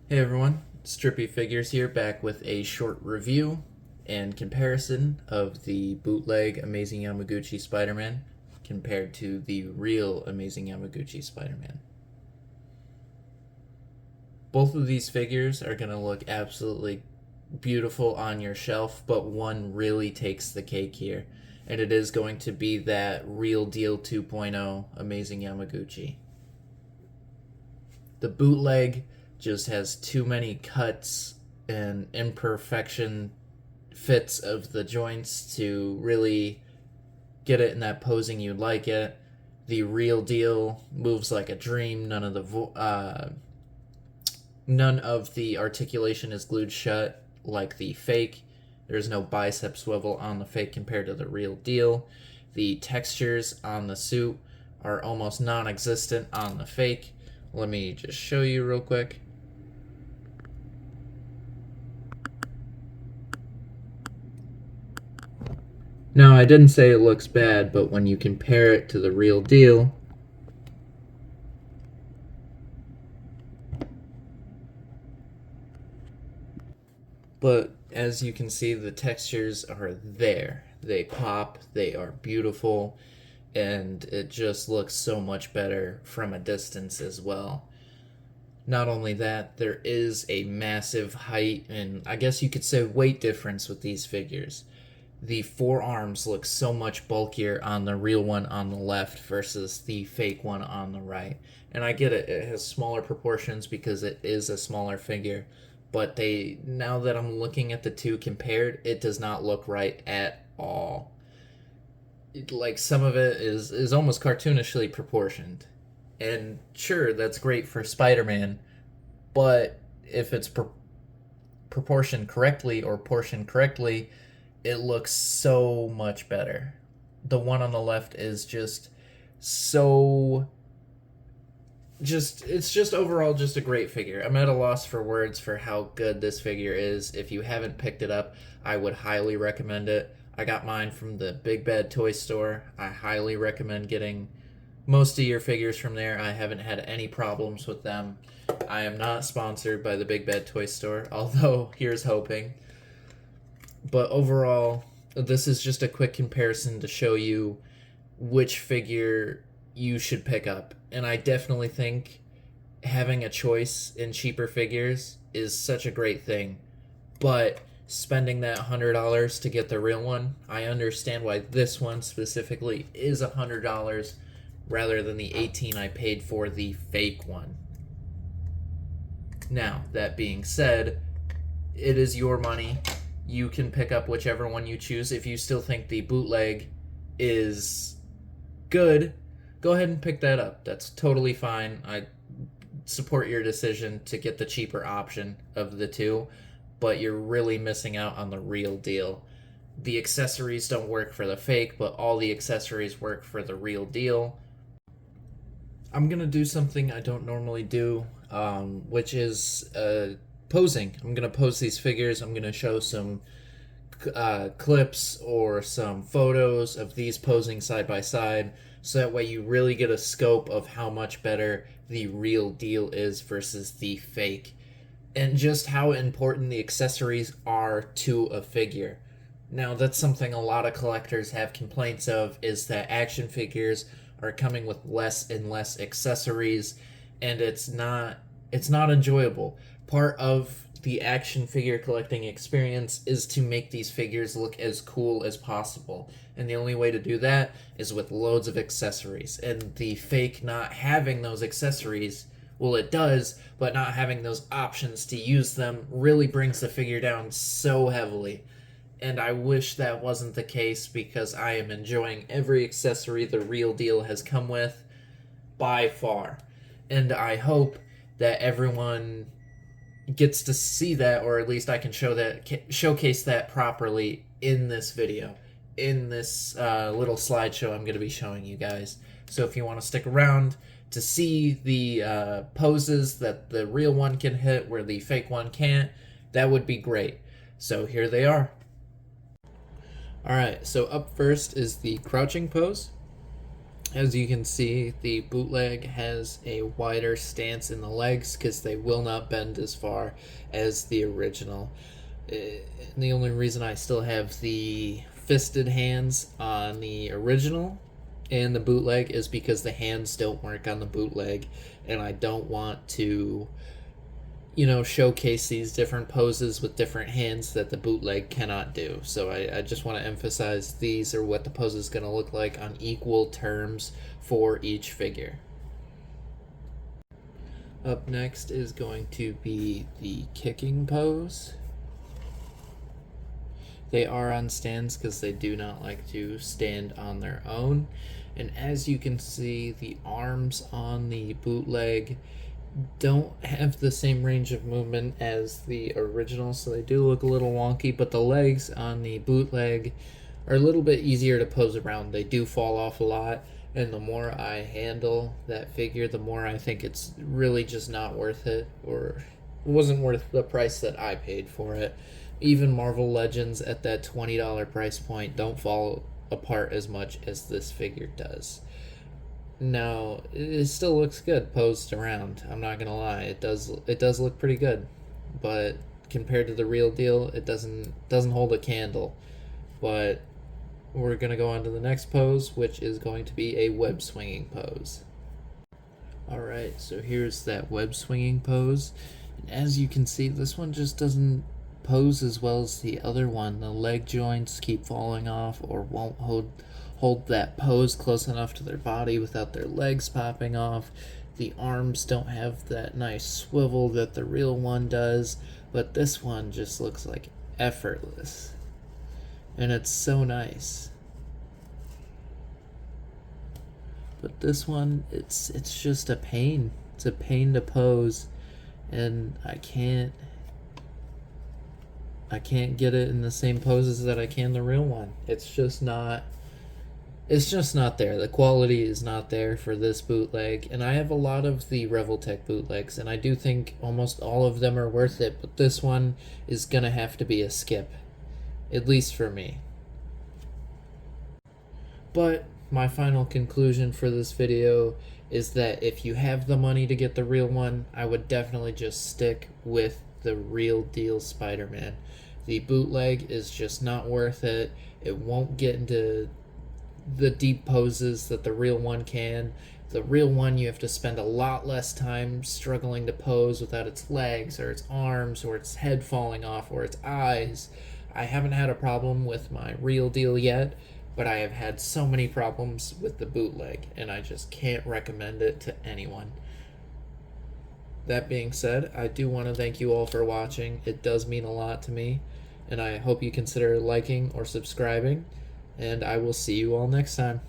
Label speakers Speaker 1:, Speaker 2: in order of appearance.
Speaker 1: Hey everyone, Strippy Figures here, back with a short review and comparison of the bootleg Amazing Yamaguchi Spider-Man compared to the real Amazing Yamaguchi Spider-Man. Both of these figures are going to look absolutely beautiful on your shelf, but one really takes the cake here, and it is going to be that Real Deal 2.0 Amazing Yamaguchi. The bootleg just has too many cuts and imperfection fits of the joints to really get it in that posing you'd like it. The real deal moves like a dream. None of the articulation is glued shut like the fake. There's no bicep swivel on the fake compared to the real deal. The textures on the suit are almost non-existent on the fake. Let me just show you real quick. Now, I didn't say it looks bad, but when you compare it to the real deal, but as you can see, the textures are there. They pop, they are beautiful, and it just looks so much better from a distance as well. Not only that, there is a massive height and I guess you could say weight difference with these figures. The forearms look so much bulkier on the real one on the left versus the fake one on the right. And I get it, it has smaller proportions because it is a smaller figure, but now that I'm looking at the two compared, it does not look right at all. Like some of it is almost cartoonishly proportioned. And sure, that's great for Spider-Man, but if it's proportioned correctly or portioned correctly, it looks so much better. The one on the left is just so it's just overall just a great figure. I'm at a loss for words for how good this figure is. If you haven't picked it up, I would highly recommend it. I got mine from the Big Bad Toy Store. I highly recommend getting most of your figures from there. I haven't had any problems with them. I am not sponsored by the Big Bad Toy Store, although here's hoping. But overall, this is just a quick comparison to show you which figure you should pick up. And I definitely think having a choice in cheaper figures is such a great thing. But spending that $100 to get the real one, I understand why this one specifically is $100 rather than the $18 I paid for the fake one. Now, that being said, it is your money. You can pick up whichever one you choose. If you still think the bootleg is good, go ahead and pick that up. That's totally fine. I support your decision to get the cheaper option of the two, but you're really missing out on the real deal. The accessories don't work for the fake, but all the accessories work for the real deal. I'm going to do something I don't normally do, which is posing. I'm going to pose these figures. I'm going to show some clips or some photos of these posing side by side, so that way you really get a scope of how much better the real deal is versus the fake, and just how important the accessories are to a figure. Now, that's something a lot of collectors have complaints of, is that action figures are coming with less and less accessories, and it's not enjoyable. Part of the action figure collecting experience is to make these figures look as cool as possible, and the only way to do that is with loads of accessories. And the fake not having those accessories, well, it does, but not having those options to use them really brings the figure down so heavily. And I wish that wasn't the case, because I am enjoying every accessory the real deal has come with by far. And I hope that everyone gets to see that, or at least I can showcase that properly in this video, in this little slideshow I'm going to be showing you guys. So if you want to stick around to see the poses that the real one can hit where the fake one can't, that would be great. So here they are. Alright, so up first is the crouching pose. As you can see, the bootleg has a wider stance in the legs because they will not bend as far as the original. The only reason I still have the fisted hands on the original and the bootleg is because the hands don't work on the bootleg, and I don't want to, showcase these different poses with different hands that the bootleg cannot do. So I just want to emphasize these are what the pose is going to look like on equal terms for each figure. Up next is going to be the kicking pose. They are on stands because they do not like to stand on their own. And as you can see, the arms on the bootleg don't have the same range of movement as the original, so they do look a little wonky, but the legs on the bootleg are a little bit easier to pose around. They do fall off a lot, and the more I handle that figure, the more I think it's really just not worth it, or wasn't worth the price that I paid for it. Even Marvel Legends at that $20 price point don't fall apart as much as this figure does. Now, it still looks good posed around. I'm not gonna lie, it does look pretty good, but compared to the real deal, it doesn't hold a candle. But we're gonna go on to the next pose, which is going to be a web swinging pose. All right, so here's that web swinging pose, and as you can see, this one just doesn't pose as well as the other one. The leg joints keep falling off or won't hold that pose close enough to their body without their legs popping off. The arms don't have that nice swivel that the real one does, but this one just looks like effortless. And it's so nice. But this one, it's just a pain. It's a pain to pose, and I can't get it in the same poses that I can the real one. It's just not there. The quality is not there for this bootleg, and I have a lot of the Revoltech bootlegs, and I do think almost all of them are worth it, but this one is gonna have to be a skip, at least for me. But my final conclusion for this video is that if you have the money to get the real one, I would definitely just stick with the real deal Spider-Man. The bootleg is just not worth it. It won't get into the deep poses that the real one can. The real one, you have to spend a lot less time struggling to pose without its legs or its arms or its head falling off or its eyes. I haven't had a problem with my real deal yet, but I have had so many problems with the bootleg, and I just can't recommend it to anyone. That being said, I do want to thank you all for watching. It does mean a lot to me, and I hope you consider liking or subscribing, and I will see you all next time.